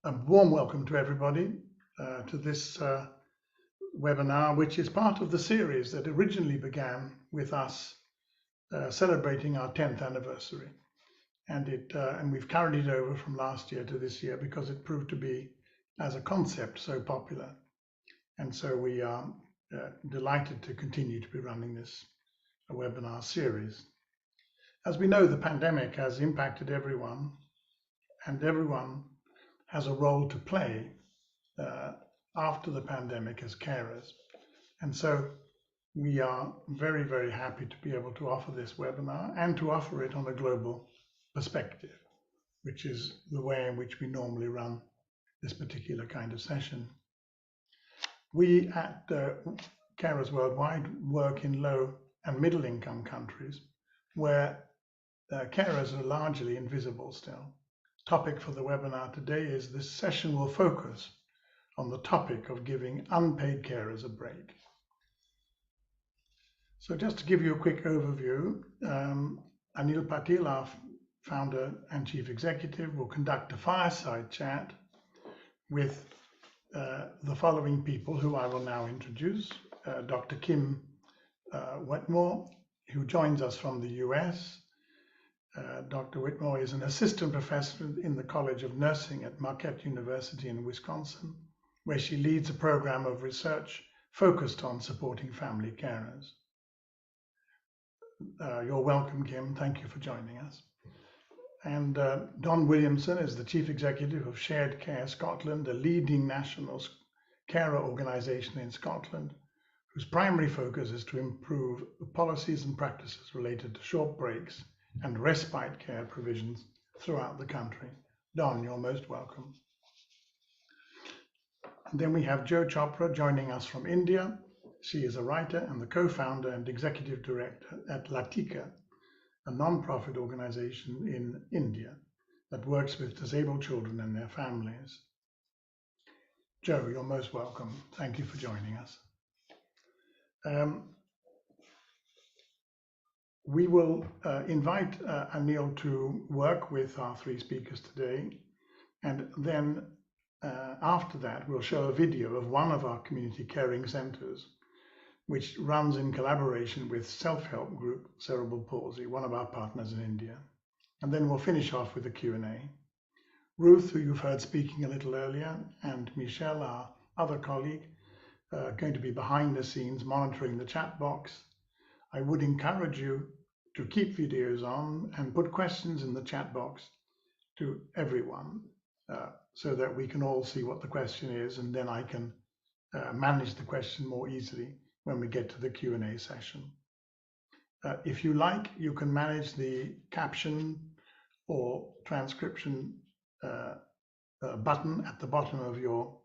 A warm welcome to everybody to this webinar, which is part of the series that originally began with us celebrating our 10th anniversary. And we've carried it over from last year to this year because it proved to be, as a concept, so popular. And so we are delighted to continue to be running this webinar series. As we know, the pandemic has impacted everyone, and everyone has a role to play after the pandemic as carers. And so we are very, very happy to be able to offer this webinar and to offer it on a global perspective, which is the way in which we normally run this particular kind of session. We at Carers Worldwide work in low and middle income countries where carers are largely invisible still. Topic for the webinar today is this session will focus on the topic of giving unpaid carers a break. So just to give you a quick overview, Anil Patil, our founder and chief executive, will conduct a fireside chat with the following people who I will now introduce. Dr. Kim Whitmore, who joins us from the US. Dr. Whitmore is an assistant professor in the College of Nursing at Marquette University in Wisconsin, where she leads a program of research focused on supporting family carers. You're welcome, Kim. Thank you for joining us. And Don Williamson is the chief executive of Shared Care Scotland, a leading national carer organisation in Scotland, whose primary focus is to improve the policies and practices related to short breaks and respite care provisions throughout the country. Don, you're most welcome. And then we have Jo Chopra joining us from India. She is a writer and the co-founder and executive director at Latika, a non-profit organization in India that works with disabled children and their families. Jo, you're most welcome. Thank you for joining us. We will invite Anil to work with our three speakers today, and then after that we'll show a video of one of our community caring centers, which runs in collaboration with self-help group Cerebral Palsy, one of our partners in India. And then we'll finish off with a Q&A. Ruth, who you've heard speaking a little earlier, and Michelle, our other colleague, are going to be behind the scenes monitoring the chat box. I would encourage you to keep videos on and put questions in the chat box to everyone so that we can all see what the question is, and then I can manage the question more easily when we get to the Q&A session. If you like, you can manage the caption or transcription button at the bottom of your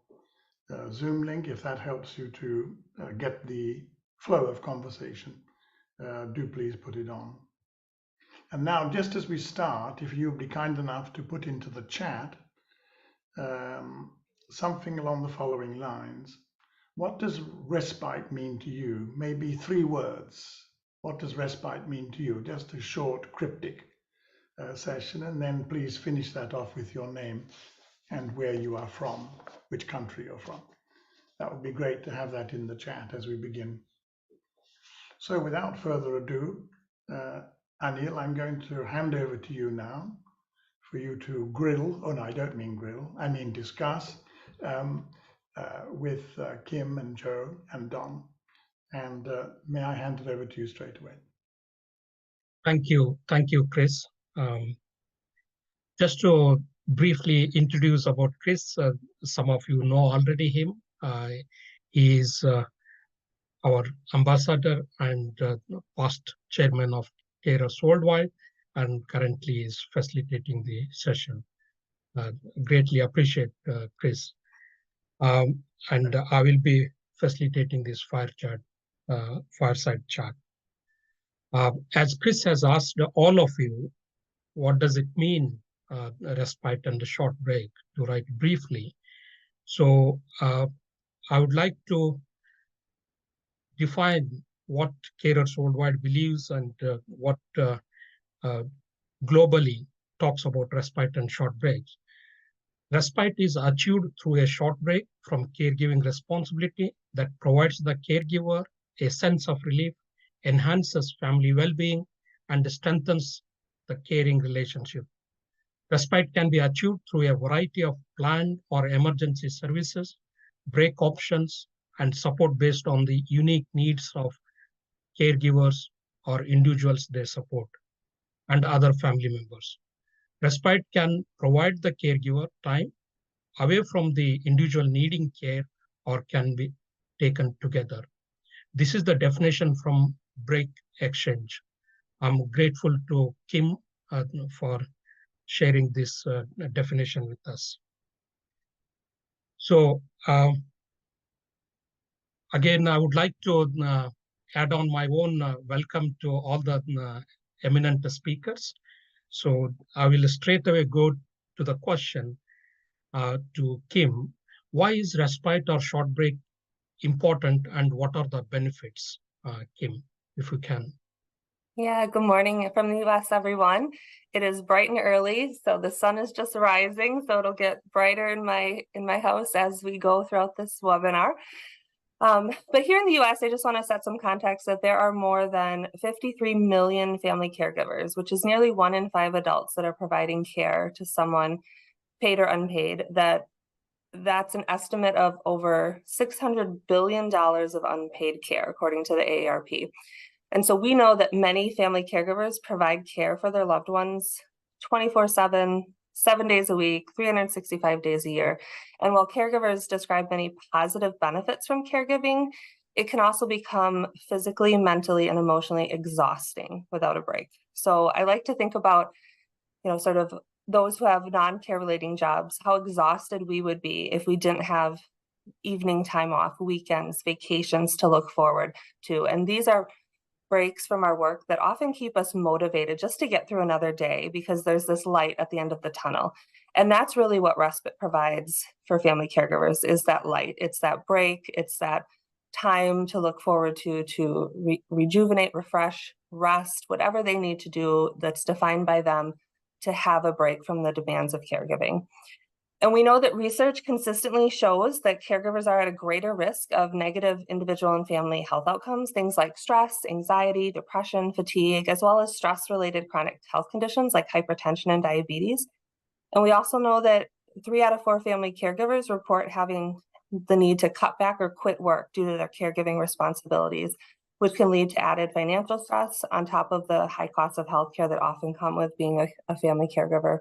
Zoom link, if that helps you to get the flow of conversation. Do please put it on. And now, just as we start, if you'll be kind enough to put into the chat something along the following lines. What does respite mean to you? Maybe 3 words. What does respite mean to you? Just a short, cryptic session, and then please finish that off with your name and where you are from, which country you're from. That would be great to have that in the chat as we begin. So without further ado, Anil, I'm going to hand over to you now for you to grill, oh no, I don't mean grill, I mean discuss with Kim and Jo and Don. And may I hand it over to you straight away? Thank you, Chris. Just to briefly introduce about Chris, some of you know already him. He is our ambassador and past chairman of Carers Worldwide, and currently is facilitating the session. Greatly appreciate Chris. And I will be facilitating this fireside chat. As Chris has asked all of you, what does it mean, a respite and a short break, to write briefly. So I would like to define what Carers Worldwide believes and what globally talks about respite and short breaks. Respite is achieved through a short break from caregiving responsibility that provides the caregiver a sense of relief, enhances family well-being, and strengthens the caring relationship. Respite can be achieved through a variety of planned or emergency services, break options, and support based on the unique needs of caregivers or individuals they support and other family members. Respite can provide the caregiver time away from the individual needing care or can be taken together. This is the definition from Break Exchange. I'm grateful to Kim for sharing this definition with us. So again, I would like to add on my own welcome to all the eminent speakers. So I will straight away go to the question to Kim. Why is respite or short break important and what are the benefits? Kim, if you can. Yeah, good morning from the US, everyone. It is bright and early, so the sun is just rising, so it'll get brighter in my house as we go throughout this webinar. But here in the US, I just want to set some context that there are more than 53 million family caregivers, which is nearly 1 in 5 adults that are providing care to someone, paid or unpaid. That's an estimate of over $600 billion of unpaid care, according to the AARP. And so we know that many family caregivers provide care for their loved ones 24/7, 7 days a week, 365 days a year. And while caregivers describe many positive benefits from caregiving, it can also become physically, mentally, and emotionally exhausting without a break. So I like to think about, sort of those who have non-care relating jobs, how exhausted we would be if we didn't have evening time off, weekends, vacations to look forward to. And these are breaks from our work that often keep us motivated just to get through another day because there's this light at the end of the tunnel. And that's really what respite provides for family caregivers, is that light. It's that break, it's that time to look forward to rejuvenate, refresh, rest, whatever they need to do that's defined by them to have a break from the demands of caregiving. And we know that research consistently shows that caregivers are at a greater risk of negative individual and family health outcomes, things like stress, anxiety, depression, fatigue, as well as stress-related chronic health conditions like hypertension and diabetes. And we also know that 3 out of 4 family caregivers report having the need to cut back or quit work due to their caregiving responsibilities, which can lead to added financial stress on top of the high costs of healthcare that often come with being a family caregiver.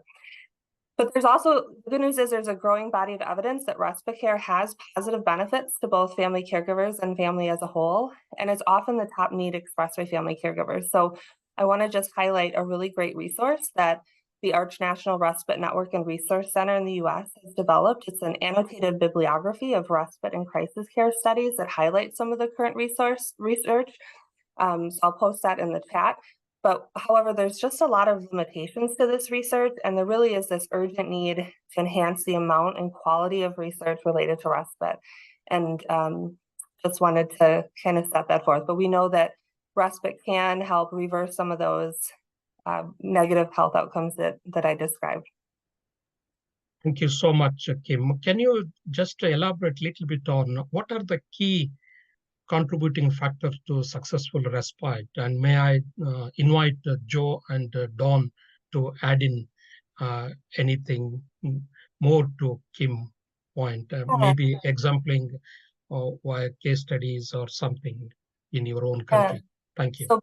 But there's also, the good news is there's a growing body of evidence that respite care has positive benefits to both family caregivers and family as a whole, and it's often the top need expressed by family caregivers. So I want to just highlight a really great resource that the Arch National Respite Network and Research Center in the US has developed. It's an annotated bibliography of respite and crisis care studies that highlight some of the current research. So I'll post that in the chat. But however, there's just a lot of limitations to this research, and there really is this urgent need to enhance the amount and quality of research related to respite. And just wanted to kind of set that forth. But we know that respite can help reverse some of those negative health outcomes that I described. Thank you so much, Kim. Can you just elaborate a little bit on what are the key contributing factors to successful respite? And may I invite Joe and Don to add in anything more to Kim's point, maybe exempling via case studies or something in your own country. Thank you. So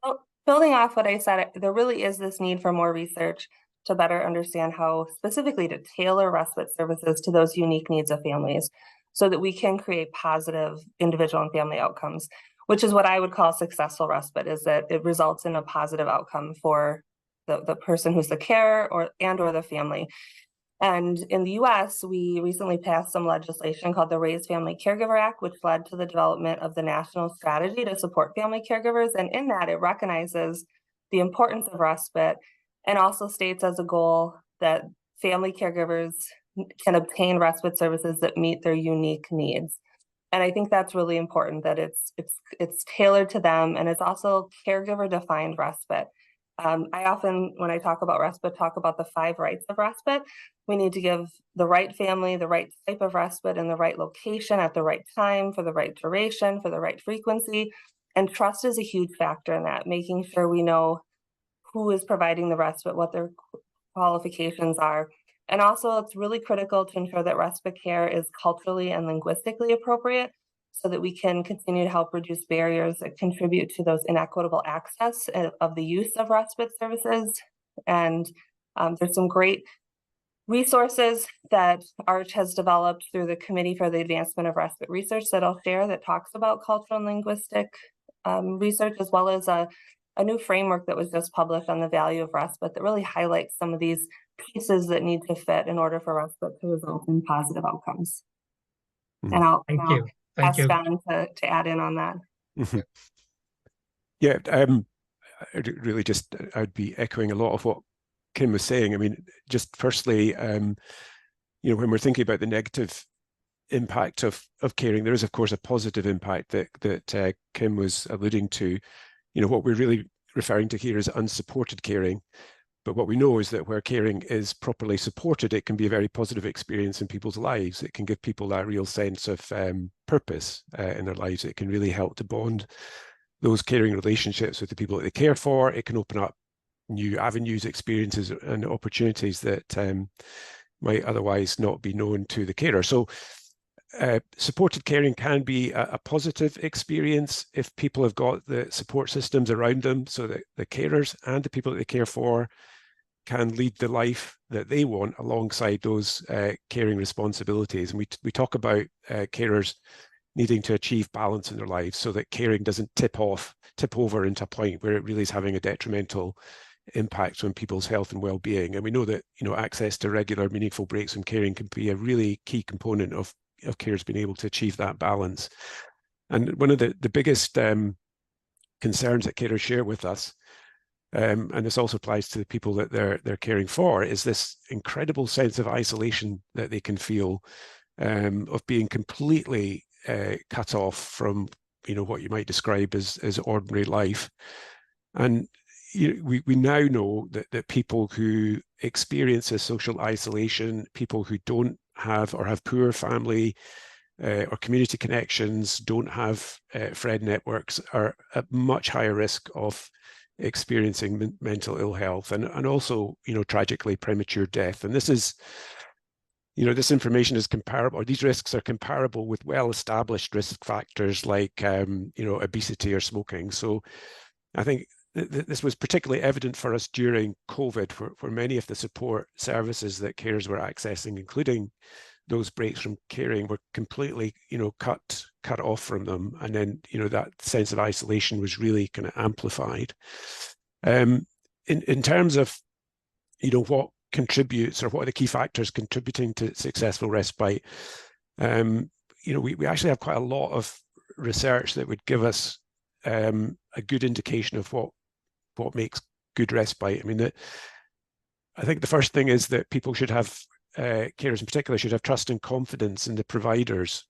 building off what I said, there really is this need for more research to better understand how specifically to tailor respite services to those unique needs of families, so that we can create positive individual and family outcomes, which is what I would call successful respite, is that it results in a positive outcome for the person who's the carer or the family. And in the US, we recently passed some legislation called the Raise Family Caregiver Act, which led to the development of the national strategy to support family caregivers. And in that, it recognizes the importance of respite and also states as a goal that family caregivers can obtain respite services that meet their unique needs. And I think that's really important, that it's tailored to them, and it's also caregiver defined respite. I often, when I talk about respite, talk about the 5 rights of respite. We need to give the right family, the right type of respite in the right location at the right time for the right duration, for the right frequency. And trust is a huge factor in that, making sure we know who is providing the respite, what their qualifications are. And also, it's really critical to ensure that respite care is culturally and linguistically appropriate so that we can continue to help reduce barriers that contribute to those inequitable access of the use of respite services. And there's some great resources that ARCH has developed through the Committee for the Advancement of Respite Research that I'll share that talks about cultural and linguistic research, as well as a new framework that was just published on the value of respite that really highlights some of these pieces that need to fit in order for respite to result in positive outcomes. And I'll ask Don to add in on that. Mm-hmm. Yeah, really just, I'd be echoing a lot of what Kim was saying. I mean, just firstly, when we're thinking about the negative impact of caring, there is of course a positive impact that Kim was alluding to. What we're really referring to here is unsupported caring. But what we know is that where caring is properly supported, it can be a very positive experience in people's lives. It can give people that real sense of purpose in their lives. It can really help to bond those caring relationships with the people that they care for. It can open up new avenues, experiences, and opportunities that might otherwise not be known to the carer. So supported caring can be a positive experience if people have got the support systems around them so that the carers and the people that they care for can lead the life that they want alongside those caring responsibilities. And we talk about carers needing to achieve balance in their lives so that caring doesn't tip over into a point where it really is having a detrimental impact on people's health and well-being. And we know that access to regular, meaningful breaks from caring can be a really key component of carers being able to achieve that balance. And one of the biggest concerns that carers share with us, and this also applies to the people that they're caring for, is this incredible sense of isolation that they can feel, of being completely cut off from what you might describe as ordinary life. And we now know that people who experience this social isolation, people who don't have or have poor family or community connections, don't have friend networks, are at much higher risk of experiencing mental ill health and also, tragically, premature death. And this is, this information is comparable, or these risks are comparable with well-established risk factors like, obesity or smoking. So I think this was particularly evident for us during COVID, where many of the support services that carers were accessing, including those breaks from caring, were completely, cut off from them. And then, that sense of isolation was really kind of amplified. In terms of, what contributes, or what are the key factors contributing to successful respite, we actually have quite a lot of research that would give us a good indication of what makes good respite. I mean, I think the first thing is that people should have, carers in particular, should have trust and confidence in the providers.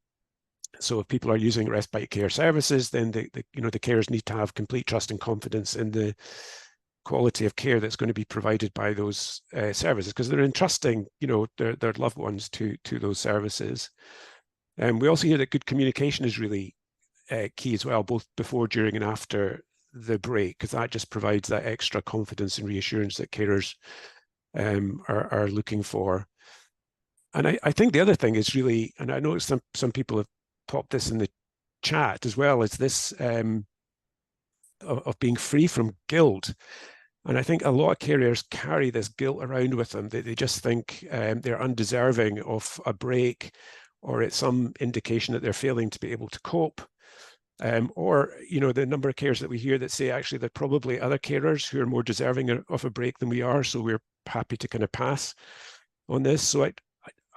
So if people are using respite care services, then the carers need to have complete trust and confidence in the quality of care that's going to be provided by those services, because they're entrusting, their loved ones to those services. And we also hear that good communication is really key as well, both before, during, and after the break, because that just provides that extra confidence and reassurance that carers are looking for. And I think the other thing is really, and I know some people have popped this in the chat as well, is this of being free from guilt. And I think a lot of carers carry this guilt around with them. They just think they're undeserving of a break, or it's some indication that they're failing to be able to cope. Or, the number of carers that we hear that say, actually, there are probably other carers who are more deserving of a break than we are, so we're happy to kind of pass on this. So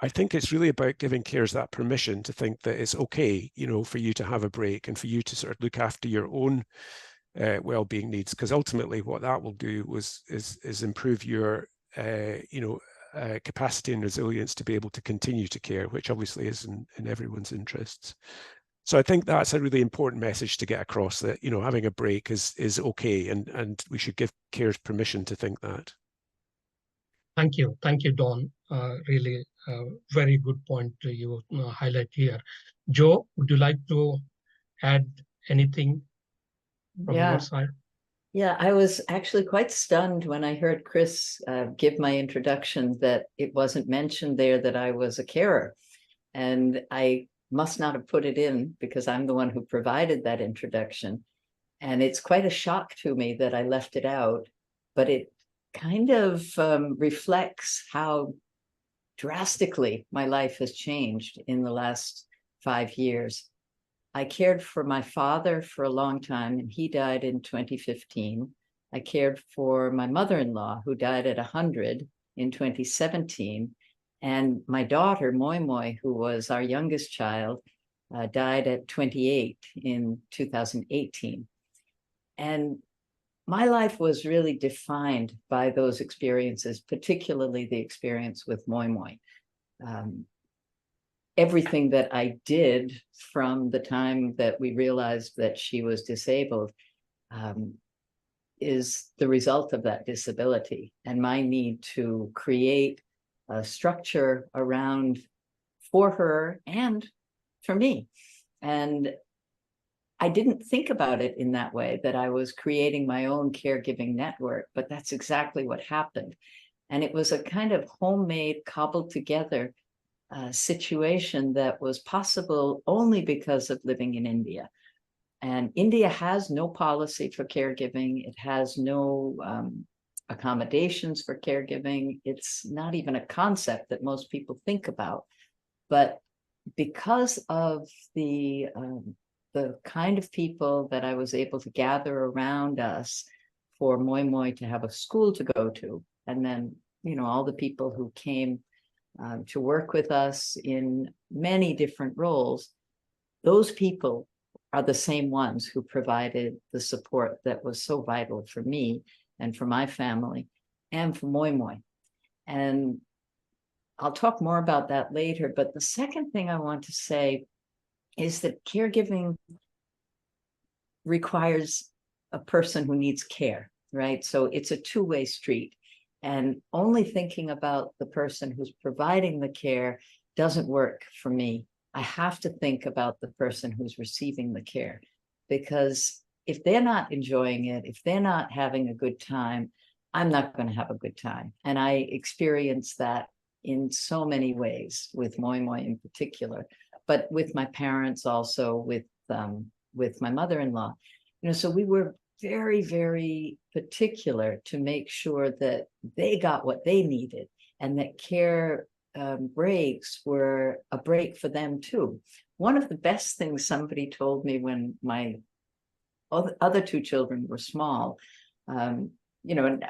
I think it's really about giving carers that permission to think that it's okay, for you to have a break and for you to sort of look after your own well-being needs, because ultimately what that will do is improve your capacity and resilience to be able to continue to care, which obviously is in everyone's interests. So I think that's a really important message to get across, that, you know, having a break is okay, and we should give carers permission to think that. Thank you, Don. Really, very good point you highlight here. Joe, would you like to add anything from your side? Yeah, I was actually quite stunned when I heard Chris give my introduction, that it wasn't mentioned there that I was a carer. And I must not have put it in because I'm the one who provided that introduction. And it's quite a shock to me that I left it out, but it kind of reflects how drastically my life has changed in the last 5 years. I cared for my father for a long time, and he died in 2015. I cared for my mother-in-law, who died at 100 in 2017. And my daughter, Moi Moi, who was our youngest child, died at 28 in 2018. And my life was really defined by those experiences, particularly the experience with Moi Moi. Everything that I did from the time that we realized that she was disabled is the result of that disability and my need to create a structure around for her and for me. And I didn't think about it in that way, that I was creating my own caregiving network, but that's exactly what happened. And it was a kind of homemade, cobbled together situation that was possible only because of living in India. And India has no policy for caregiving. It has no accommodations for caregiving. It's not even a concept that most people think about. But because of the kind of people that I was able to gather around us for Moi Moi to have a school to go to, and then, you know, all the people who came to work with us in many different roles, those people are the same ones who provided the support that was so vital for me and for my family and for Moi Moi. And I'll talk more about that later. But the second thing I want to say is that caregiving requires a person who needs care, right? So it's a two-way street. And only thinking about the person who's providing the care doesn't work for me. I have to think about the person who's receiving the care, because if they're not enjoying it, if they're not having a good time, I'm not going to have a good time. And I experience that in so many ways with Moi Moi in particular, but with my parents also, with my mother-in-law. You know, so we were very, very particular to make sure that they got what they needed, and that care breaks were a break for them too. One of the best things somebody told me when my other two children were small, you know, and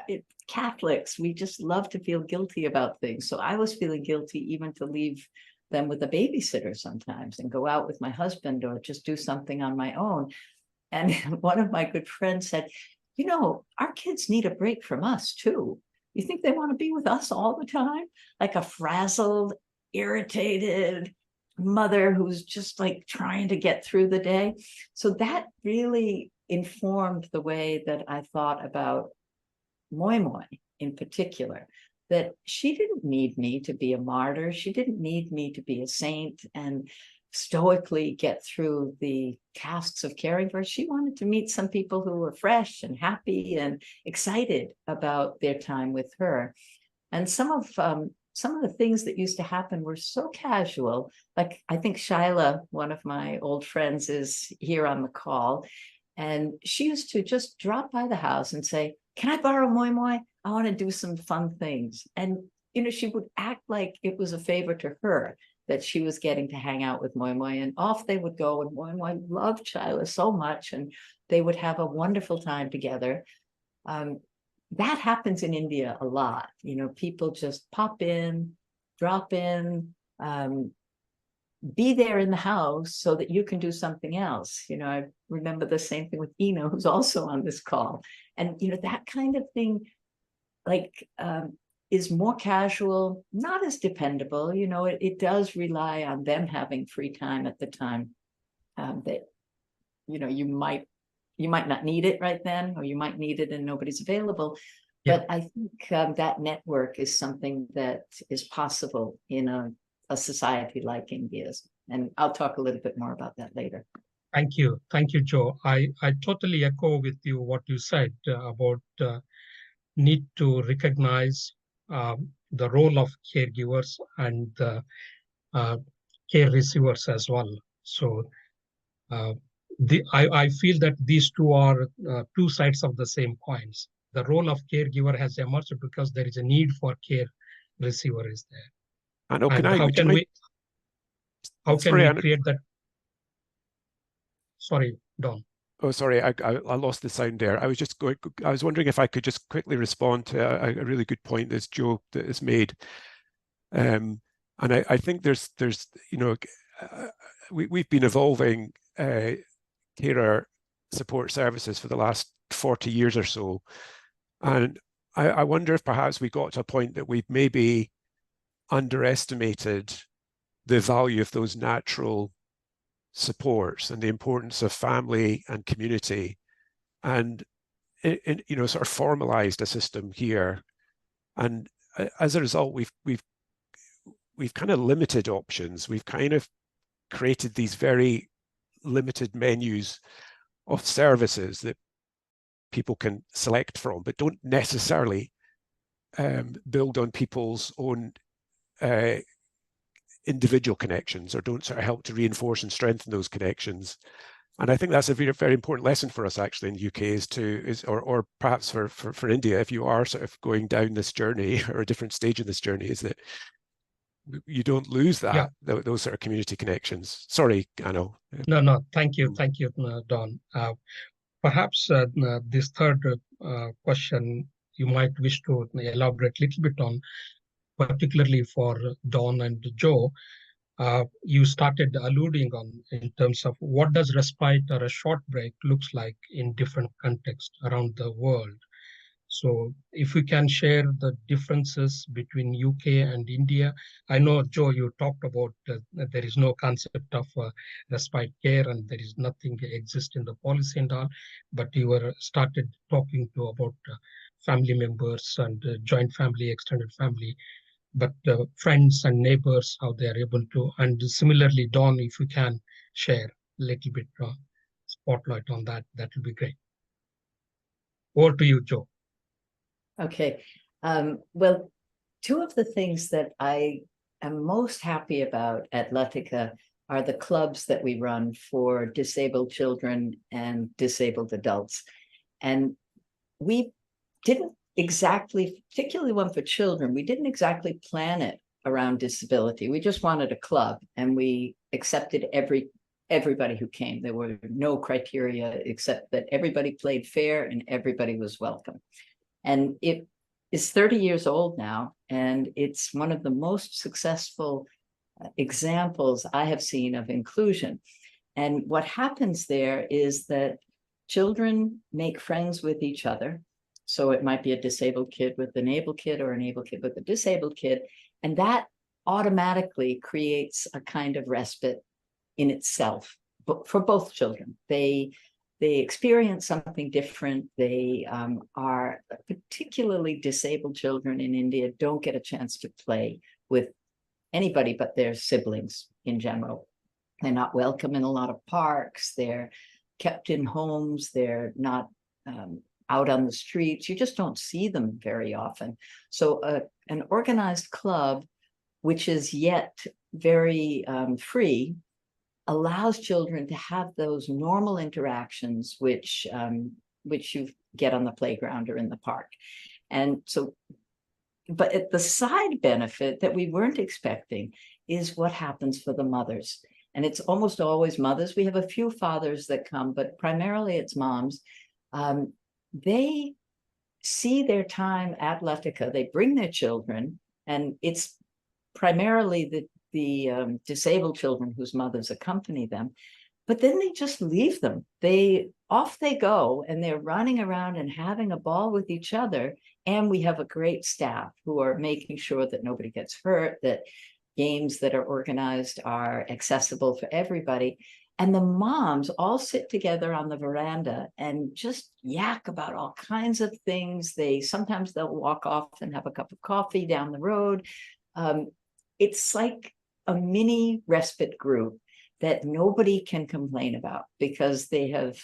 Catholics, we just love to feel guilty about things. So I was feeling guilty even to leave them with a babysitter sometimes and go out with my husband or just do something on my own. And one of my good friends said, you know, our kids need a break from us too. You think they want to be with us all the time? Like a frazzled, irritated mother who's just like trying to get through the day. So that really informed the way that I thought about Moi Moi in particular, that she didn't need me to be a martyr. She didn't need me to be a saint and stoically get through the tasks of caring for her. She wanted to meet some people who were fresh and happy and excited about their time with her. And some of the things that used to happen were so casual. Like, I think Shyla, one of my old friends, is here on the call, and she used to just drop by the house and say, "Can I borrow Moi Moi? I want to do some fun things." And, you know, she would act like it was a favor to her that she was getting to hang out with Moi Moi, and off they would go. And Moi Moi loved Shyla so much, and they would have a wonderful time together. That happens in India a lot. You know, people just pop in, drop in, be there in the house so that you can do something else. You know, I remember the same thing with Ina, who's also on this call. And, you know, that kind of thing, like, is more casual, not as dependable. You know, it does rely on them having free time at the time that, you might not need it right then, or you might need it and nobody's available. Yeah. But I think that network is something that is possible in a society like India's. And I'll talk a little bit more about that later. Thank you, Joe. I totally echo with you what you said about need to recognize the role of caregivers and care receivers as well. So I feel that these two are two sides of the same coins. The role of caregiver has emerged because there is a need for care receiver is there. Anil, And how can we create that? Sorry, Don. Oh, sorry, I lost the sound there. I was wondering if I could just quickly respond to a really good point that Joe has made. And I think there's we've been evolving carer support services for the last 40 years or so. And I wonder if perhaps we got to a point that we've maybe underestimated the value of those natural supports and the importance of family and community, and sort of formalized a system here. And as a result, we've kind of limited options. We've kind of created these very limited menus of services that people can select from, but don't necessarily build on people's own individual connections, or don't sort of help to reinforce and strengthen those connections. And I think that's a very, very important lesson for us actually in the UK or perhaps for India, if you are sort of going down this journey or a different stage in this journey, is that you don't lose that, those sort of community connections. Sorry, Anil. No, thank you, Don. Perhaps this third question you might wish to elaborate a little bit on, particularly for Don and Joe. You started alluding on in terms of what does respite or a short break looks like in different contexts around the world. So if we can share the differences between UK and India. I know, Joe, you talked about there is no concept of respite care and there is nothing exists in the policy and all, but you were started talking about family members and joint family, extended family, but friends and neighbors, how they are able to. And similarly, Don, if you can share a little bit spotlight on that, that would be great. Over to you, Joe. Okay. Well, two of the things that I am most happy about at Latika are the clubs that we run for disabled children and disabled adults. And we didn't exactly, particularly one for children, we didn't exactly plan it around disability. We just wanted a club, and we accepted everybody who came. There were no criteria except that everybody played fair and everybody was welcome. And it is 30 years old now, and it's one of the most successful examples I have seen of inclusion. And what happens there is that children make friends with each other. So it might be a disabled kid with an able kid, or an able kid with a disabled kid. And that automatically creates a kind of respite in itself for both children. They experience something different. They are, particularly disabled children in India, don't get a chance to play with anybody but their siblings in general. They're not welcome in a lot of parks. They're kept in homes. They're not out on the streets. You just don't see them very often. So an organized club, which is yet very free, allows children to have those normal interactions which you get on the playground or in the park. And so, but the side benefit that we weren't expecting is what happens for the mothers. And it's almost always mothers. We have a few fathers that come, but primarily it's moms. They see their time at Latika. They bring their children, and it's primarily the disabled children whose mothers accompany them, but then they just leave them. Off they go, and they're running around and having a ball with each other. And we have a great staff who are making sure that nobody gets hurt, that games that are organized are accessible for everybody. And the moms all sit together on the veranda and just yak about all kinds of things. Sometimes they'll walk off and have a cup of coffee down the road. It's like a mini respite group that nobody can complain about, because they've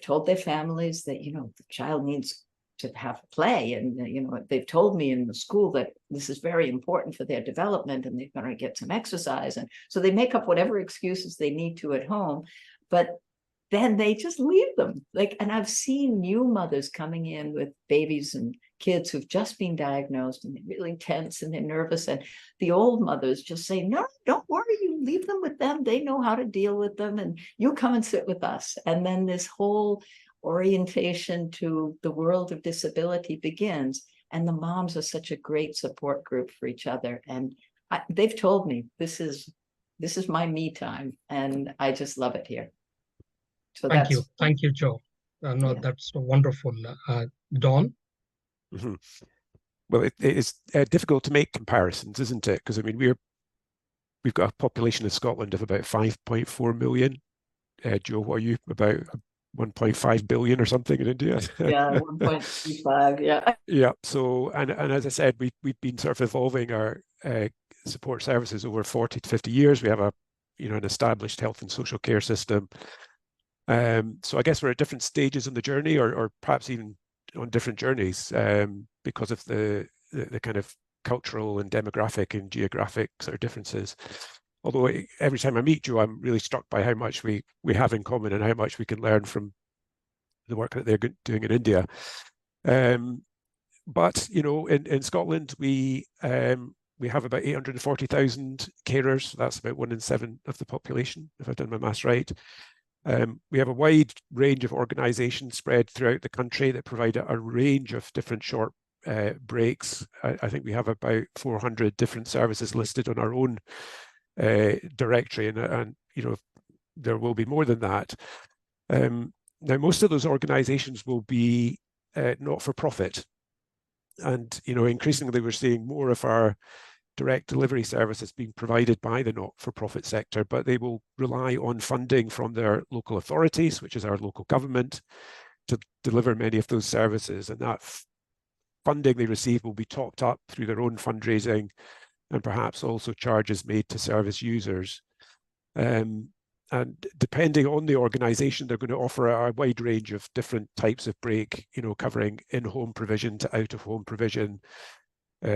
told their families that, the child needs to have play, and they've told me in the school that this is very important for their development, and they're going to get some exercise, and so they make up whatever excuses they need to at home, but then they just leave them. And I've seen new mothers coming in with babies and kids who've just been diagnosed, and they're really tense and they're nervous, and the old mothers just say, no, don't worry, you leave them with them, they know how to deal with them, and you come and sit with us. And then this whole orientation to the world of disability begins, and the moms are such a great support group for each other. And they've told me this is my me time, and I just love it here. So thank you, Joe. No, Yeah. that's wonderful. Don? Mm-hmm. Well, it is difficult to make comparisons, isn't it? Because I mean, we've got a population in Scotland of about 5.4 million. Joe, what are you, about 1.5 billion or something in India? Yeah, 1.35. Yeah. Yeah. So, and as I said, we've been sort of evolving our support services over 40 to 50 years. We have an established health and social care system. So I guess we're at different stages in the journey, or perhaps even on different journeys, because of the kind of cultural and demographic and geographic sort of differences. Although every time I meet Joe, I'm really struck by how much we have in common and how much we can learn from the work that they're doing in India. But in Scotland, we have about 840,000 carers. That's about 1 in 7 of the population, if I've done my maths right. We have a wide range of organisations spread throughout the country that provide a range of different short breaks. I think we have about 400 different services listed on our own directory, and there will be more than that. Now, most of those organisations will be not for profit, and increasingly we're seeing more of our direct delivery services being provided by the not-for-profit sector, but they will rely on funding from their local authorities, which is our local government, to deliver many of those services. And that funding they receive will be topped up through their own fundraising, and perhaps also charges made to service users. And depending on the organisation, they're going to offer a wide range of different types of break, covering in-home provision to out-of-home provision,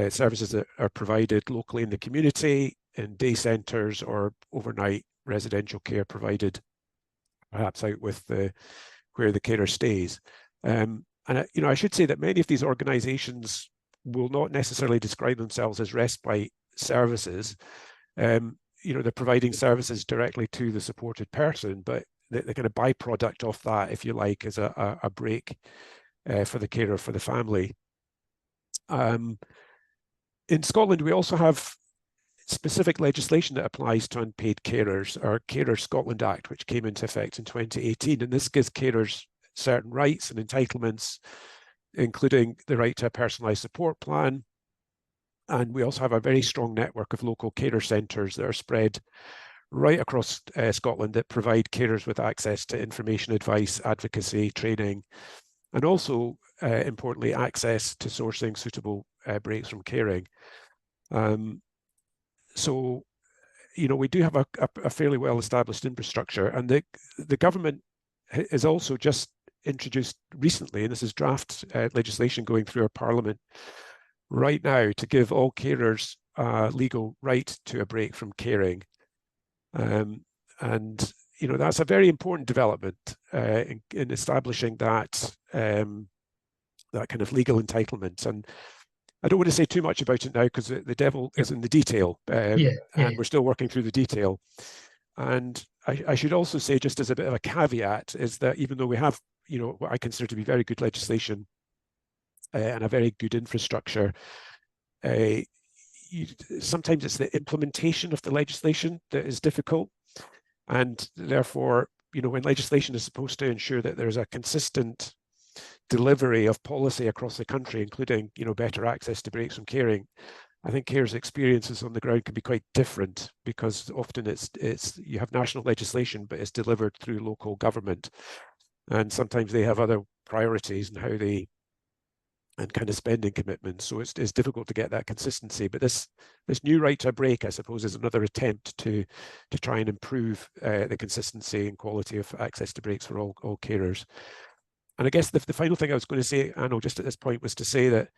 services that are provided locally in the community, in day centres, or overnight residential care provided perhaps out with where the carer stays. And I should say that many of these organisations will not necessarily describe themselves as respite services. They're providing services directly to the supported person, but the kind of byproduct of that, if you like, is a break for the carer, for the family. In Scotland, we also have specific legislation that applies to unpaid carers, our Carers Scotland Act, which came into effect in 2018. And this gives carers certain rights and entitlements, including the right to a personalised support plan. And we also have a very strong network of local carer centres that are spread right across Scotland that provide carers with access to information, advice, advocacy, training, and also, importantly, access to sourcing suitable breaks from caring. So, we do have a fairly well-established infrastructure, and the government has also just introduced recently, and this is draft legislation going through our Parliament right now, to give all carers a legal right to a break from caring. And that's a very important development in establishing that kind of legal entitlement. And I don't want to say too much about it now, because the devil is in the detail, and we're still working through the detail. And I should also say, just as a bit of a caveat, is that even though we have, what I consider to be very good legislation and a very good infrastructure, sometimes it's the implementation of the legislation that is difficult. And therefore, when legislation is supposed to ensure that there's a consistent delivery of policy across the country, including, better access to breaks from caring, I think carers' experiences on the ground can be quite different, because often it's you have national legislation, but it's delivered through local government, and sometimes they have other priorities and how they and kind of spending commitments. So it's difficult to get that consistency. But this new right to a break, I suppose, is another attempt to try and improve the consistency and quality of access to breaks for all carers. And I guess the final thing I was going to say, Anil, just at this point, was to say that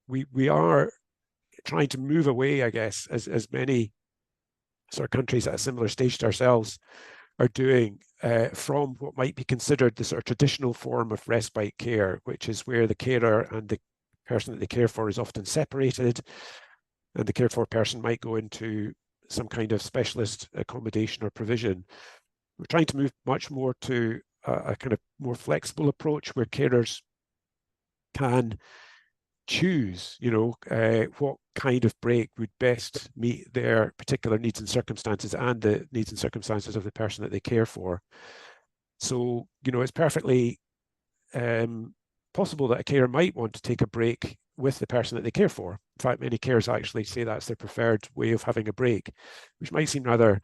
we are trying to move away, I guess, as many sort of countries at a similar stage to ourselves are doing, from what might be considered the sort of traditional form of respite care, which is where the carer and the person that they care for is often separated, and the cared for person might go into some kind of specialist accommodation or provision. We're trying to move much more to a kind of more flexible approach, where carers can choose, what kind of break would best meet their particular needs and circumstances, and the needs and circumstances of the person that they care for. So, it's perfectly possible that a carer might want to take a break with the person that they care for. In fact, many carers actually say that's their preferred way of having a break, which might seem rather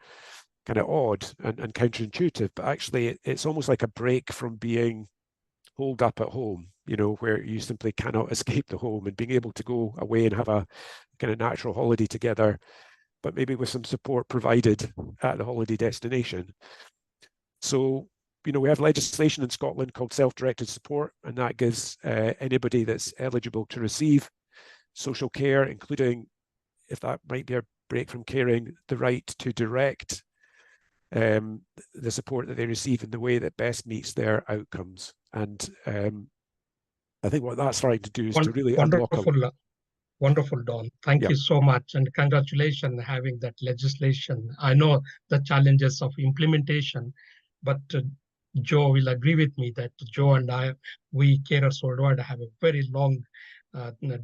kind of odd and counterintuitive, but actually it's almost like a break from being holed up at home, where you simply cannot escape the home, and being able to go away and have a kind of natural holiday together, but maybe with some support provided at the holiday destination. So, we have legislation in Scotland called self-directed support, and that gives anybody that's eligible to receive social care, including, if that might be a break from caring, the right to direct the support that they receive in the way that best meets their outcomes. And I think what that's trying to do is to really unlock a... Wonderful, Don. Thank you so much, and congratulations having that legislation. I know the challenges of implementation, but Joe will agree with me that Joe and we carers worldwide have a very long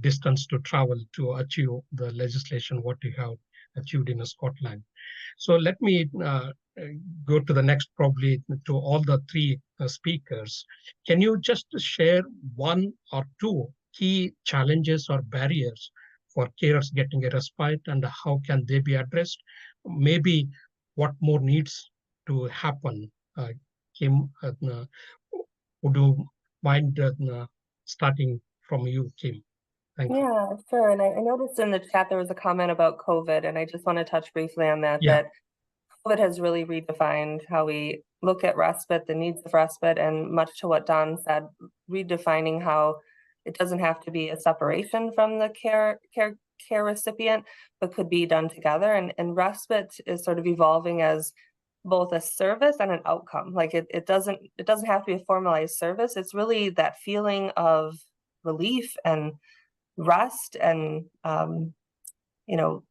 distance to travel to achieve the legislation what you have achieved in Scotland. So let me go to the next, probably to all the three speakers. Can you just share one or two key challenges or barriers for carers getting a respite, and how can they be addressed? Maybe what more needs to happen? Kim, would you mind starting from you, Kim? Thank you. Yeah, sure. And I noticed in the chat there was a comment about COVID, and I just want to touch briefly on that, that COVID has really redefined how we look at respite, the needs of respite, and much to what Don said, redefining how it doesn't have to be a separation from the care recipient, but could be done together. And respite is sort of evolving as both a service and an outcome. Like it doesn't have to be a formalized service. It's really that feeling of relief and rest, and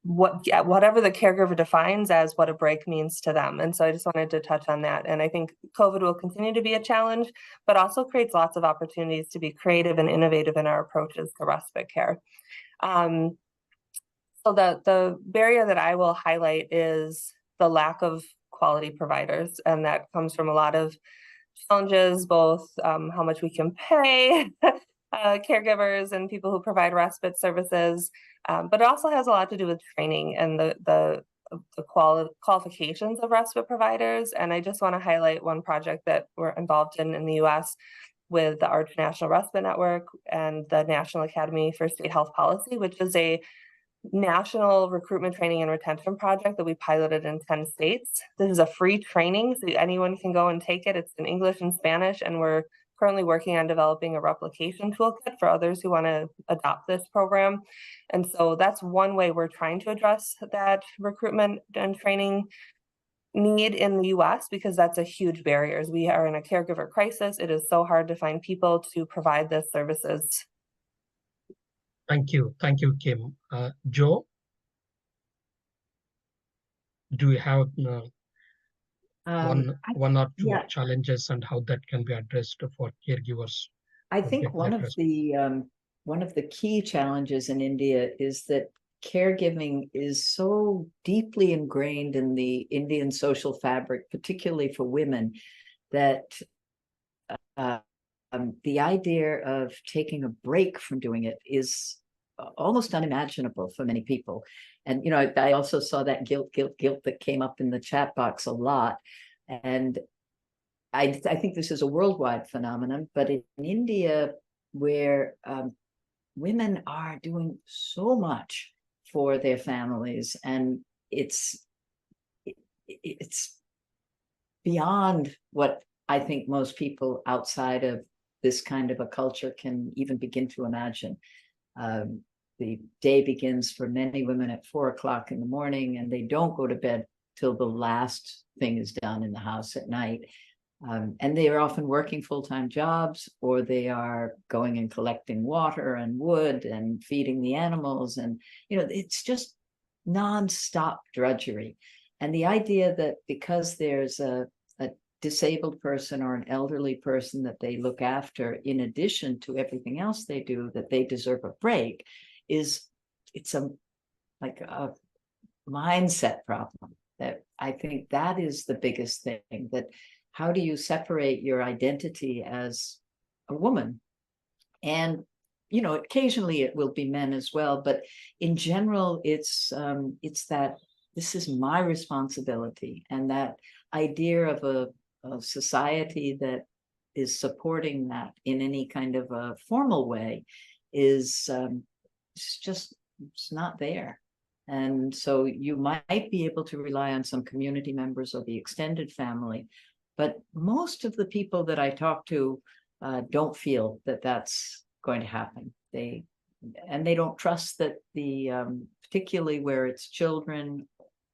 whatever the caregiver defines as what a break means to them. And so I just wanted to touch on that. And I think COVID will continue to be a challenge, but also creates lots of opportunities to be creative and innovative in our approaches to respite care. So the barrier that I will highlight is the lack of quality providers, and that comes from a lot of challenges, both how much we can pay caregivers and people who provide respite services, but it also has a lot to do with training and the qualifications of respite providers. And I just want to highlight one project that we're involved in the US with the Arch National Respite Network and the National Academy for State Health Policy, which is a national recruitment, training, and retention project that we piloted in 10 states. This is a free training, so anyone can go and take it. It's in English and Spanish, and we're currently working on developing a replication toolkit for others who want to adopt this program. And so that's one way we're trying to address that recruitment and training need in the US, because that's a huge barrier. As we are in a caregiver crisis, it is so hard to find people to provide this services. Thank you, Kim. Joe, do you have one or two challenges and how that can be addressed for caregivers? I think one of the key challenges in India is that caregiving is so deeply ingrained in the Indian social fabric, particularly for women, that the idea of taking a break from doing it is almost unimaginable for many people. And, you know, I also saw that guilt that came up in the chat box a lot. And I think this is a worldwide phenomenon, but in India, where women are doing so much for their families, and it's beyond what I think most people outside of this kind of a culture can even begin to imagine. The day begins for many women at 4 o'clock in the morning, and they don't go to bed till the last thing is done in the house at night. And they are often working full-time jobs, or they are going and collecting water and wood and feeding the animals. And, you know, it's just nonstop drudgery. And the idea that because there's a disabled person or an elderly person that they look after, in addition to everything else they do, that they deserve a break, it's like a mindset problem. That I think that is the biggest thing, that how do you separate your identity as a woman? And, you know, occasionally it will be men as well, but in general, it's that this is my responsibility. And that idea of a society that is supporting that in any kind of a formal way is it's not there. And so you might be able to rely on some community members or the extended family, but most of the people that I talk to don't feel that that's going to happen. They don't trust that particularly where it's children,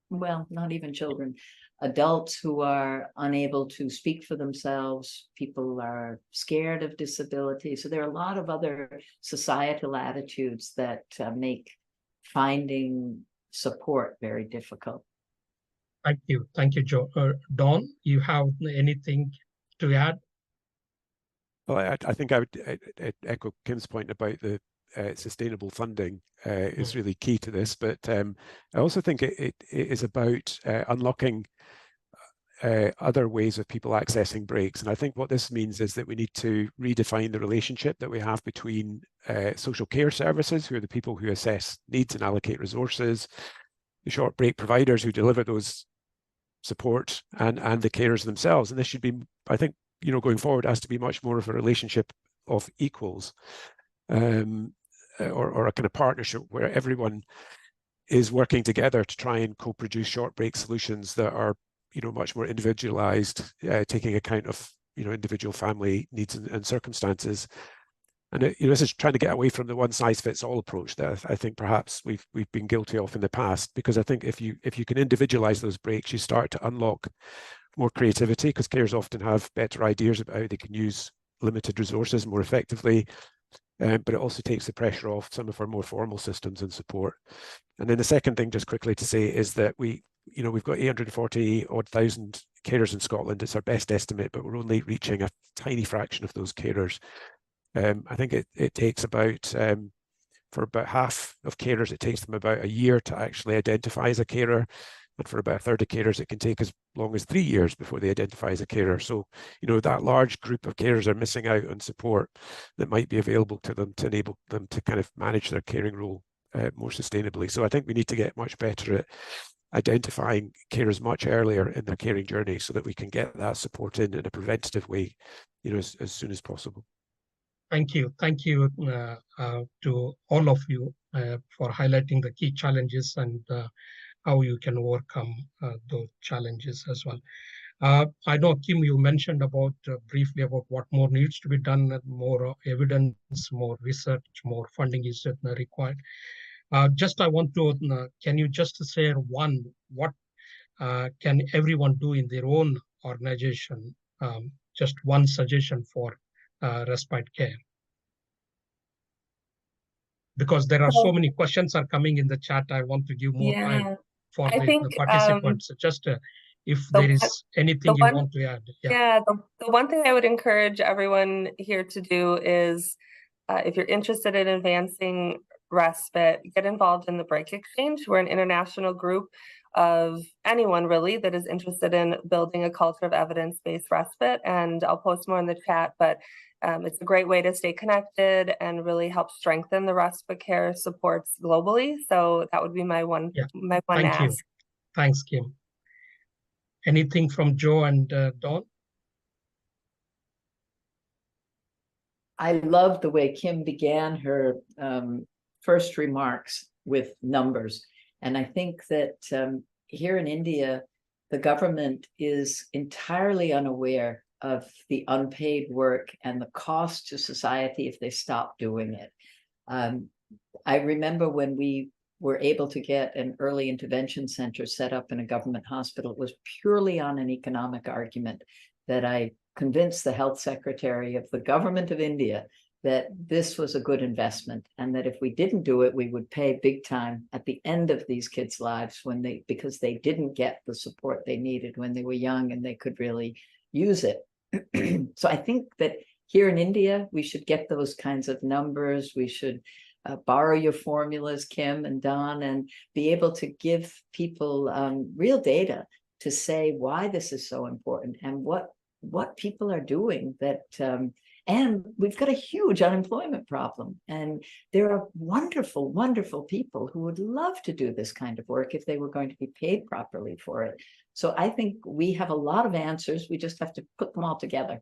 well, not even children, adults who are unable to speak for themselves. People are scared of disability. So there are a lot of other societal attitudes that make finding support very difficult. Thank you, Joe. Don, you have anything to add? Well, I think I would echo Kim's point about the sustainable funding is really key to this, but I also think it is about unlocking other ways of people accessing breaks. And I think what this means is that we need to redefine the relationship that we have between social care services, who are the people who assess needs and allocate resources, the short break providers who deliver those support, and the carers themselves. And this should be, I think, you know, going forward, has to be much more of a relationship of equals, or a kind of partnership where everyone is working together to try and co-produce short break solutions that are, you know, much more individualized, taking account of, you know, individual family needs and circumstances. And you know, this is trying to get away from the one-size-fits-all approach that I think perhaps we've been guilty of in the past. Because I think if you can individualize those breaks, you start to unlock more creativity, because carers often have better ideas about how they can use limited resources more effectively. But it also takes the pressure off some of our more formal systems and support. And then the second thing, just quickly to say, is that we've got 840,000 carers in Scotland. It's our best estimate, but we're only reaching a tiny fraction of those carers. I think it takes about, for about half of carers, it takes them about a year to actually identify as a carer. And for about a third of carers, it can take as long as 3 years before they identify as a carer. So, you know, that large group of carers are missing out on support that might be available to them to enable them to kind of manage their caring role more sustainably. So I think we need to get much better at identifying carers much earlier in their caring journey, so that we can get that support in a preventative way, you know, as soon as possible. Thank you to all of you for highlighting the key challenges and how you can overcome those challenges as well. I know, Kim, you mentioned about briefly about what more needs to be done, more evidence, more research, more funding is required. Just I want to, can you just share what can everyone do in their own organization? Just one suggestion for respite care. Because there are so many questions are coming in the chat, I want to give more time for the participants. Just if there is anything you want to add. The one thing I would encourage everyone here to do is, if you're interested in advancing respite, get involved in the Break Exchange. We're an international group. of anyone really that is interested in building a culture of evidence-based respite. And I'll post more in the chat, but it's a great way to stay connected and really help strengthen the respite care supports globally. So that would be my one Thank you. ask. Thanks, Kim. Anything from Joe and Don? I love the way Kim began her first remarks with numbers. And I think that here in India, the government is entirely unaware of the unpaid work and the cost to society if they stop doing it. I remember when we were able to get an early intervention center set up in a government hospital, it was purely on an economic argument that I convinced the health secretary of the government of India that this was a good investment, and that if we didn't do it, we would pay big time at the end of these kids' lives because they didn't get the support they needed when they were young and they could really use it. So I think that here in India, we should get those kinds of numbers. We should borrow your formulas, Kim and Don, and be able to give people real data to say why this is so important and what people are doing that and we've got a huge unemployment problem, and there are wonderful, wonderful people who would love to do this kind of work if they were going to be paid properly for it. So I think we have a lot of answers. We just have to put them all together.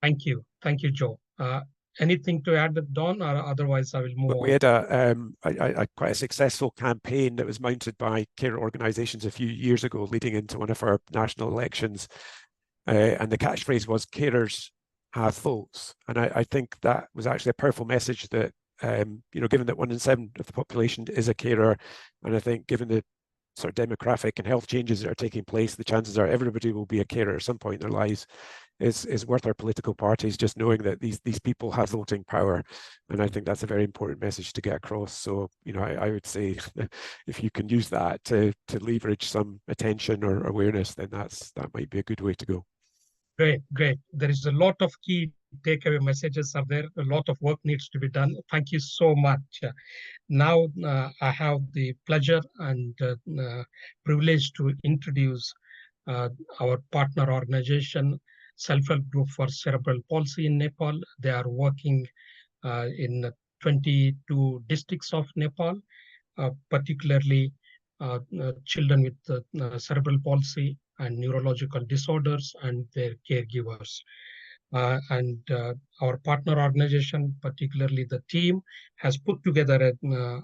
Thank you, Joe. Anything to add, Don, or otherwise I will move on? We had a quite a successful campaign that was mounted by care organisations a few years ago, leading into one of our national elections. And the catchphrase was "Carers have votes," and I think that was actually a powerful message that given that 1 in 7 of the population is a carer, and I think given the sort of demographic and health changes that are taking place, the chances are everybody will be a carer at some point in their lives. Is worth our political parties just knowing that these people have voting power, and I think that's a very important message to get across. So I would say if you can use that to leverage some attention or awareness, then that might be a good way to go. Great. There is a lot of key takeaway messages are there. A lot of work needs to be done. Thank you so much. Now I have the pleasure and privilege to introduce our partner organization, Self-Help Group for Cerebral Palsy in Nepal. They are working in 22 districts of Nepal, particularly children with cerebral palsy and neurological disorders and their caregivers. And our partner organization, particularly the team, has put together a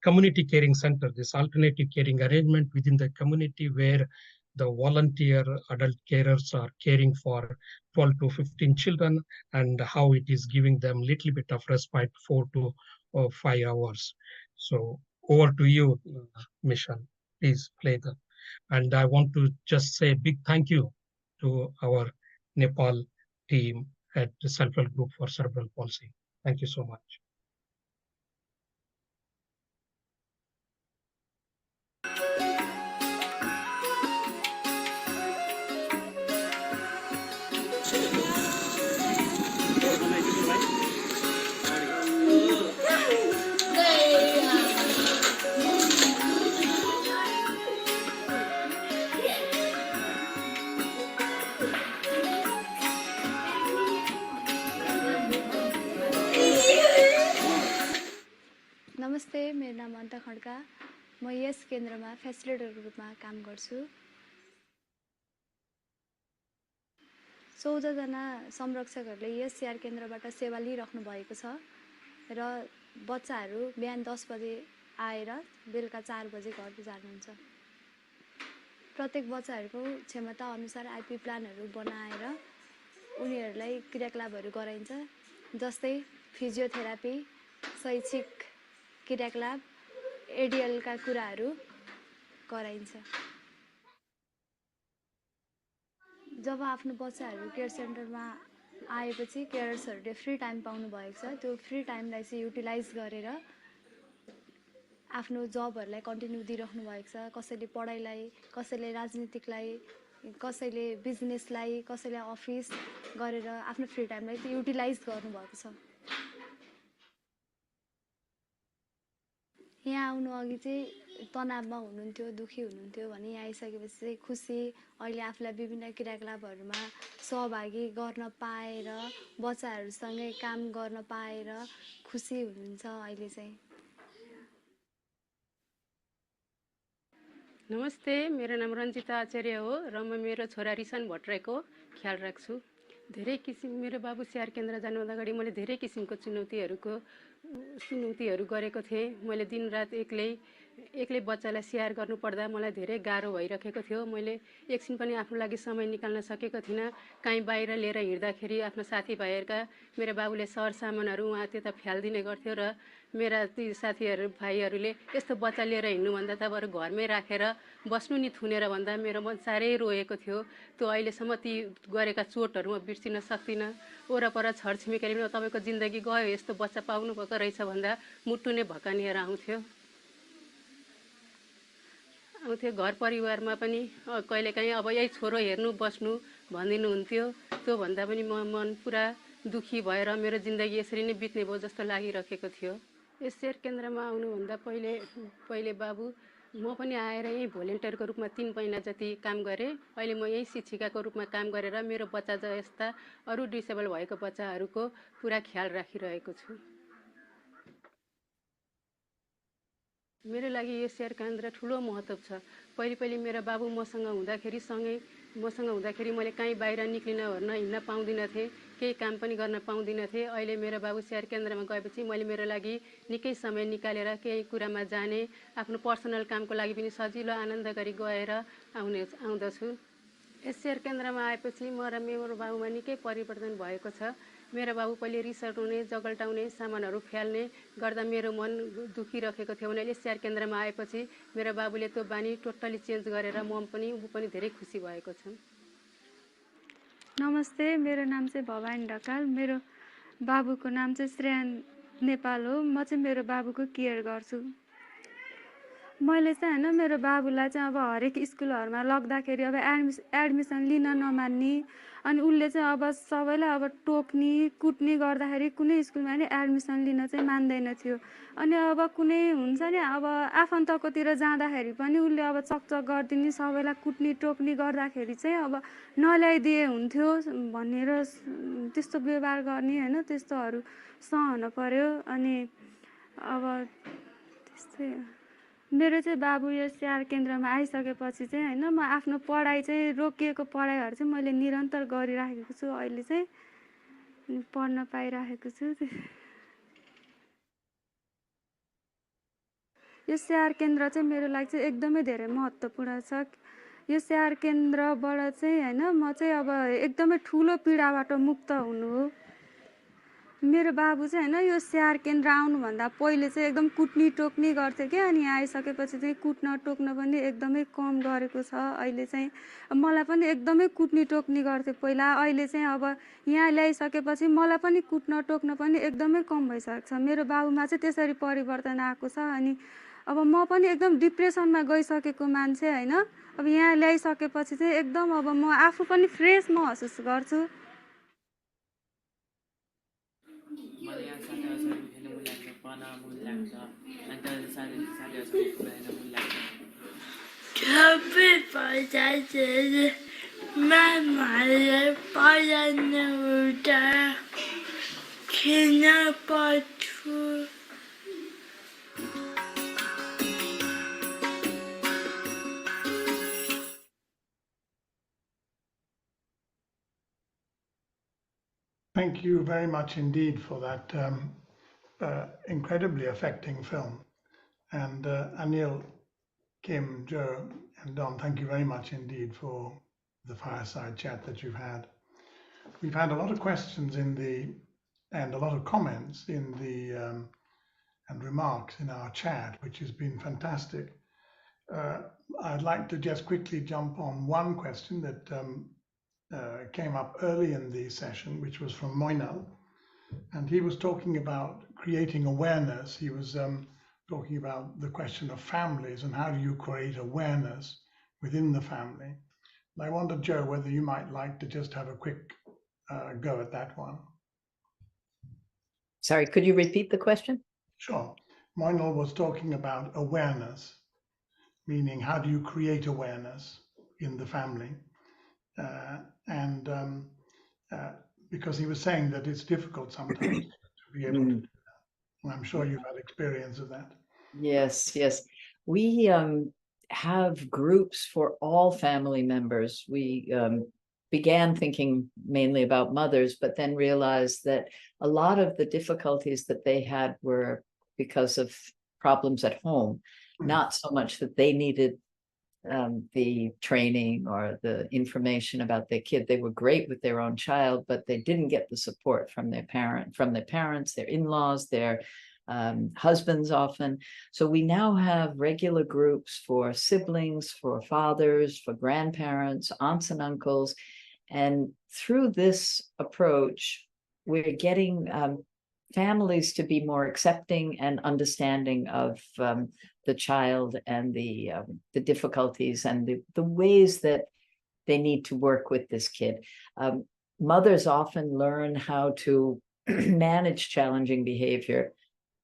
community caring center, this alternative caring arrangement within the community where the volunteer adult carers are caring for 12 to 15 children, and how it is giving them little bit of respite, 4 to 5 hours. So over to you, Michelle. Please play them. And I want to just say a big thank you to our Nepal team at the Self-Help Group for Cerebral Palsy. Thank you so much. नमस्ते, मेरो नाम अन्त खड्का। म yes केन्द्रमा फेसिलिटेटरको रूपमा काम गर्छु। 14 जना संरक्षकहरूले यस स्याहार केन्द्रबाट सेवा लिइराख्नु भएको छ र बच्चाहरू बिहान 10 बजे आएर बेलुका 4 बजे घर जानुहुन्छ। प्रत्येक बच्चाहरूको क्षमता अनुसार आइपी प्लानहरू बनाएर उनीहरूलाई क्रियाकलापहरू गराइन्छ, जस्तै फिजियोथेरापी, शैक्षिक क्रियाकलाप, एडिएलका कुराहरू गराइन्छ। जब आफ्नो बच्चाहरू केयर सेन्टरमा आएपछि केयर्सहरूले फ्री टाइम पाउनु भएको छ, त्यो फ्री टाइमलाई चाहिँ युटिलाइज गरेर आफ्नो जबहरूलाई कन्टिन्यू दिइराख्नु भएको छ। कसैले पढाइलाई, कसैले राजनीतिकलाई, कसैले बिजनेसलाई, कसैले अफिस गरेर आफ्नो फ्री टाइमलाई चाहिँ युटिलाइज गर्नुभएको छ। यहाँ आउनु अघि चाहिँ तनावमा हुनुहुन्थ्यो दुखी हुनुहुन्थ्यो भने यहाँ आइसकेपछि चाहिँ खुसी अहिले आफूलाई विभिन्न क्रियाकलापहरूमा सहभागी गर्न पाएर बच्चाहरूसँगै काम गर्न पाएर खुसी हुनुहुन्छ अहिले चाहिँ। नमस्ते, मेरो नाम रञ्जिता आचार्य हो र म मेरो छोरा रिसन भट्टराईको ख्याल राख्छु। धेरै किसिम मेरो बाबु स्याहार केन्द्र जानुभन्दा अगाडि मैले धेरै किसिमको चुनौतीहरू गरेको थिएँ। मैले दिनरात एक्लै बच्चालाई स्याहार गर्नुपर्दा मलाई धेरै गाह्रो भइरहेको थियो। मैले एकछिन पनि आफ्नो लागि समय निकाल्न सकेको थिइनँ। कहीँ बाहिर लिएर हिँड्दाखेरि आफ्नो साथीभाइहरूका मेरो बाबुले सरसामानहरू उहाँ त्यता फ्यालिदिने गर्थ्यो र मेरा ती साथीहरू भाइहरूले यस्तो बच्चा लिएर हिँड्नुभन्दा त बरु घरमै राखेर बस्नु नि थुनेर भन्दा मेरो मन साह्रै रोएको थियो। त्यो अहिलेसम्म ती गरेका चोटहरू म बिर्सिन सक्दिनँ। वरपर छरछिमेकीले पनि तपाईँको जिन्दगी गयो यस्तो बच्चा पाउनु भएको रहेछ भन्दा मुटु नै भकानिएर आउँथ्यो। घर परिवारमा पनि कहिलेकाहीँ अब यही छोरो हेर्नु बस्नु भनिदिनुहुन्थ्यो। त्यो भन्दा पनि मन पुरा दुखी भएर मेरो जिन्दगी यसरी नै बित्ने भयो जस्तो लागिरहेको थियो। यस स्याहार केन्द्रमा आउनुभन्दा पहिले बाबु म पनि आएर यहीँ भोलिन्टियरको रूपमा 3 महिना जति काम गरेँ। अहिले म यही शिक्षिकाको रूपमा काम गरेर मेरो बच्चा जस्ता अरू डिसेबल भएको बच्चाहरूको पुरा ख्याल राखिरहेको छु। मेरो लागि यो स्याहार केन्द्र ठुलो महत्त्व छ। पहिले मेरो बाबु मसँग हुँदाखेरि मैले कहीँ बाहिर निक्लिन ओर्न हिँड्न पाउँदिनँ थिएँ, केही काम पनि गर्न पाउँदिनँ थिएँ। अहिले मेरो बाबु स्याहार केन्द्रमा गएपछि मैले मेरो लागि निकै समय निकालेर केही कुरामा जाने, आफ्नो पर्सनल कामको लागि पनि सजिलो आनन्द गरी गएर आउँदछु। यस स्याहार केन्द्रमा आएपछि म र मेरो बाबुमा निकै परिवर्तन भएको छ। मेरो बाबु पहिले रिसाउने, जगल्टाउने, सामानहरू फ्याल्ने गर्दा मेरो मन दुखिरहेको थियो भने स्याहार केन्द्रमा आएपछि मेरो बाबुले त्यो बानी टोटली चेन्ज गरेर ऊ पनि धेरै खुसी भएको छ। नमस्ते, मेरो नाम चाहिँ भवानी ढकाल। मेरो बाबुको नाम चाहिँ श्रेयान नेपाल हो। म चाहिँ मेरो बाबुको केयर गर्छु। मैले चाहिँ हैन मेरो बाबुलाई चाहिँ अब हरेक स्कुलहरुमा लग्दाखेरि अब एडमिसन लिन नमान्ने अनि उले चाहिँ अब सबैलाई अब टोक्ने कुट्ने गर्दाखेरि कुनै स्कुलमा नि एडमिसन लिन चाहिँ मान्दैन थियो। अनि अब कुनै हुन्छ नि अब आफन्तकोतिर जाँदाखेरि पनि उले अब चकचक गर्दिने सबैलाई कुट्ने टोक्ने गर्दाखेरि चाहिँ अब नल्याइदिए हुन्थ्यो भनेर त्यस्तो व्यवहार गर्ने हैन त्यस्तोहरु सहन पर्यो। अनि अब त्यस्तै मेरो चाहिँ बाबु यो स्याहार केन्द्रमा आइसकेपछि चाहिँ हैन म आफ्नो पढाइ चाहिँ रोकिएको पढाइहरु चाहिँ मैले निरन्तर गरिराखेको छु। अहिले चाहिँ पढ्न पाइराखेको छु। यो स्याहार केन्द्र चाहिँ मेरो लागि चाहिँ एकदमै धेरै महत्त्वपूर्ण छ। यो स्याहार केन्द्रबाट चाहिँ हैन म चाहिँ अब एकदमै ठूलो पीडाबाट मुक्त हुनु हो। मेरो बाबु चाहिँ हैन यो स्याहार केन्द्र आउनु भन्दा पहिले चाहिँ एकदम कुट्नी टोक्नी गर्थ्यो के अनि आइसकेपछि चाहिँ कुट्न टोक्न पनि एकदमै कम गरेको छ। अहिले चाहिँ मलाई पनि एकदमै कुट्नी टोक्नी गर्थ्यो पहिला। अहिले चाहिँ अब यहाँ ल्याइसकेपछि मलाई पनि कुट्न टोक्न पनि एकदमै कम भइसकेको छ। मेरो बाबुमा चाहिँ त्यसरी परिवर्तन आएको छ। अनि अब म पनि एकदम डिप्रेसनमा गइसकेको मान्छे हैन अब यहाँ ल्याइसकेपछि चाहिँ एकदम अब म आफू पनि फ्रेस महसुस गर्छु। मलाई यहाँ साथीहरूसँग खेल्न मन लाग्छ, पढ्न मन लाग्छ, अन्त साथीहरूसँग खेल्न मन लाग्छ। सबै पैसाहरू म्यामहरूले पढाउनु हुँदा खेल्न पढ्छु। Thank you very much indeed for that incredibly affecting film. And Anil, Kim, Joe, and Don, thank you very much indeed for the fireside chat that you've had. We've had a lot of questions and a lot of comments in the and remarks in our chat, which has been fantastic. I'd like to just quickly jump on one question that came up early in the session, which was from Moinal, and he was talking about creating awareness. He was talking about the question of families and how do you create awareness within the family. And I wondered, Joe, whether you might like to just have a quick go at that one. Sorry, could you repeat the question? Sure. Moinal was talking about awareness meaning how do you create awareness in the family? And because he was saying that it's difficult sometimes to be able to do that. And I'm sure you've had experience of that. Yes, yes. We have groups for all family members. We began thinking mainly about mothers, but then realized that a lot of the difficulties that they had were because of problems at home, not so much that they needed the training or the information about their kid. They were great with their own child, but they didn't get the support from their parents, their in-laws, their husbands often. So we now have regular groups for siblings, for fathers, for grandparents, aunts and uncles. And through this approach, we're getting families to be more accepting and understanding of the child and the difficulties and the ways that they need to work with this kid. Mothers often learn how to manage challenging behavior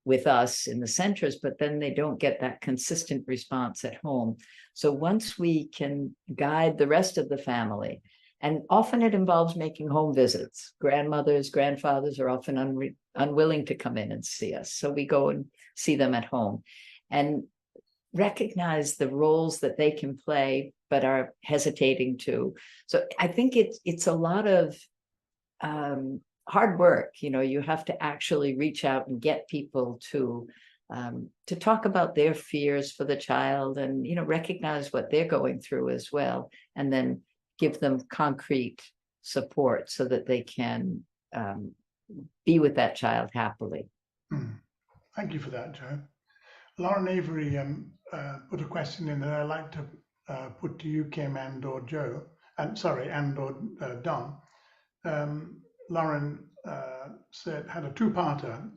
with us in the centers, but then they don't get that consistent response at home. So once we can guide the rest of the family, and often it involves making home visits. Grandmothers, grandfathers are often unwilling to come in and see us. So we go and see them at home and recognize the roles that they can play, but are hesitating to. So I think it's a lot of hard work. You know, you have to actually reach out and get people to talk about their fears for the child and, you know, recognize what they're going through as well, and then give them concrete support so that they can be with that child happily. Thank you for that, Joe. Lauren Avery put a question in that I'd like to put to you, Kim, and or Joe, and or Don. Lauren had a two-parter.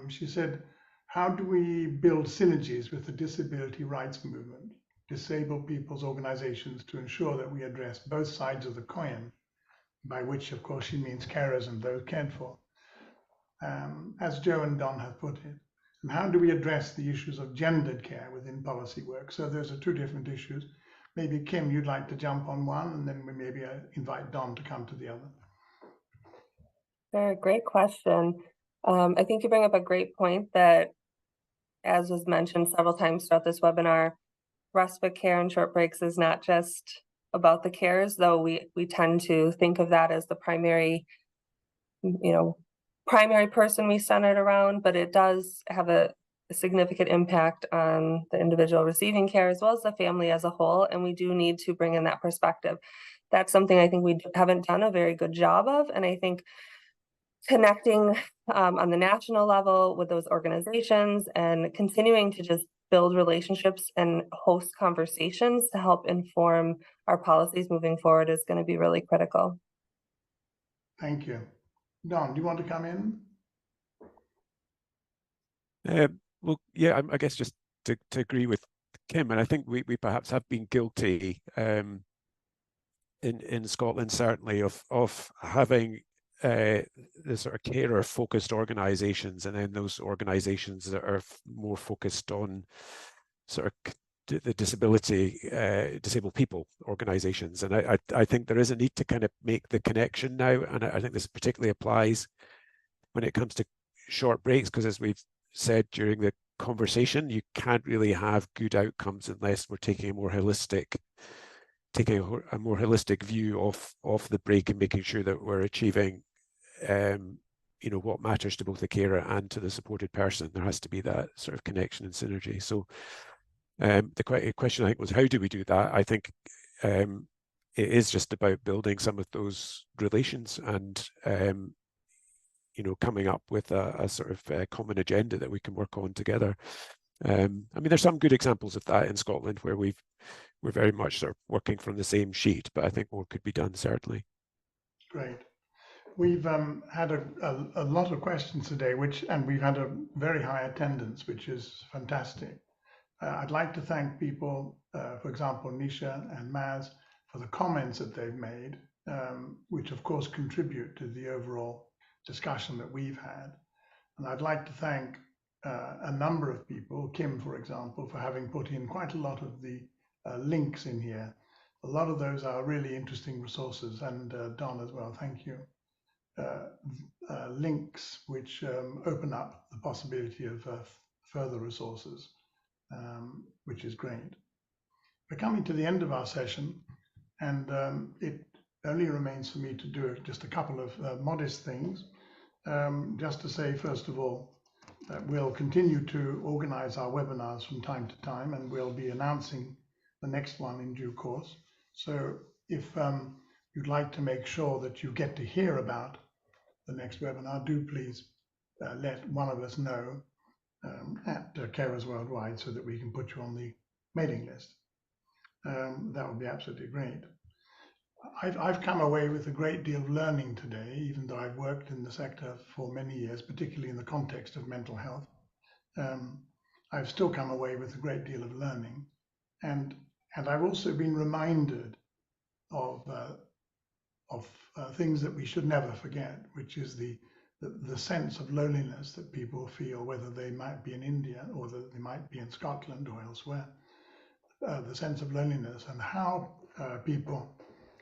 She said, how do we build synergies with the disability rights movement, disabled people's organizations, to ensure that we address both sides of the coin, by which, of course, she means carers and those cared for, as Joe and Don have put it. And how do we address the issues of gendered care within policy work? So those are two different issues. Maybe, Kim, you'd like to jump on one, and then we maybe invite Don to come to the other. Sure, great question. I think you bring up a great point that, as was mentioned several times throughout this webinar, respite care and short breaks is not just about the carers, though we tend to think of that as the primary person we centered around, but it does have a significant impact on the individual receiving care as well as the family as a whole, and we do need to bring in that perspective. That's something I think we haven't done a very good job of, and I think connecting on the national level with those organizations and continuing to just build relationships and host conversations to help inform our policies moving forward is going to be really critical. Thank you. Don, do you want to come in? Well, yeah, I guess just to agree with Kim, and I think we perhaps have been guilty in Scotland, certainly, of having the sort of carer-focused organisations, and then those organisations that are more focused on sort of the disabled people organisations. And I think there is a need to kind of make the connection now, and I think this particularly applies when it comes to short breaks, because as we've said during the conversation, you can't really have good outcomes unless we're taking a more holistic view of the break and making sure that we're achieving what matters to both the carer and to the supported person. There has to be that sort of connection and synergy. So the question, I think, was how do we do that? I think it is just about building some of those relations and coming up with a sort of common agenda that we can work on together. I mean, there's some good examples of that in Scotland where we're very much sort of working from the same sheet, but I think more could be done, certainly. Great. We've had a lot of questions today, and we've had a very high attendance, which is fantastic. I'd like to thank people, for example, Nisha and Maz, for the comments that they've made, which of course contribute to the overall discussion that we've had. And I'd like to thank a number of people, Kim, for example, for having put in quite a lot of the links in here. A lot of those are really interesting resources, and Don as well, thank you. Links which open up the possibility of further resources, which is great. We're coming to the end of our session, and it only remains for me to do just a couple of modest things. Just to say, first of all, we'll continue to organize our webinars from time to time, and we'll be announcing the next one in due course. So if you'd like to make sure that you get to hear about the next webinar, do please let one of us know at Carers Worldwide so that we can put you on the mailing list. That would be absolutely great. I've come away with a great deal of learning today, even though I've worked in the sector for many years, particularly in the context of mental health. I've still come away with a great deal of learning, and I've also been reminded of things that we should never forget, which is the sense of loneliness that people feel, whether they might be in India or that they might be in Scotland or elsewhere. The sense of loneliness, and how people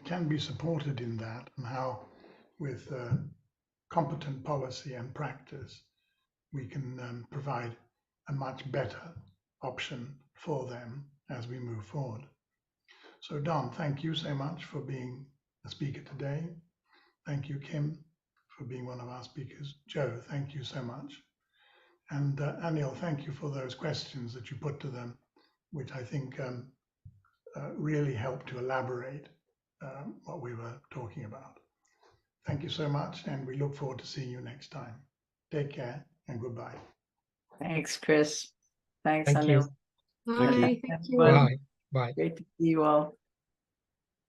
can be supported in that, and how with competent policy and practice we can provide a much better option for them as we move forward. So Don, thank you so much for being a speaker today. Thank you, Kim, for being one of our speakers. Joe, thank you so much. And Anil, thank you for those questions that you put to them, which I think really helped to elaborate what we were talking about. Thank you so much, and we look forward to seeing you next time. Take care and goodbye. Thanks, Chris. Thanks, Thank Anil. you. Bye. Thank you. Bye. Bye. Great to see you all.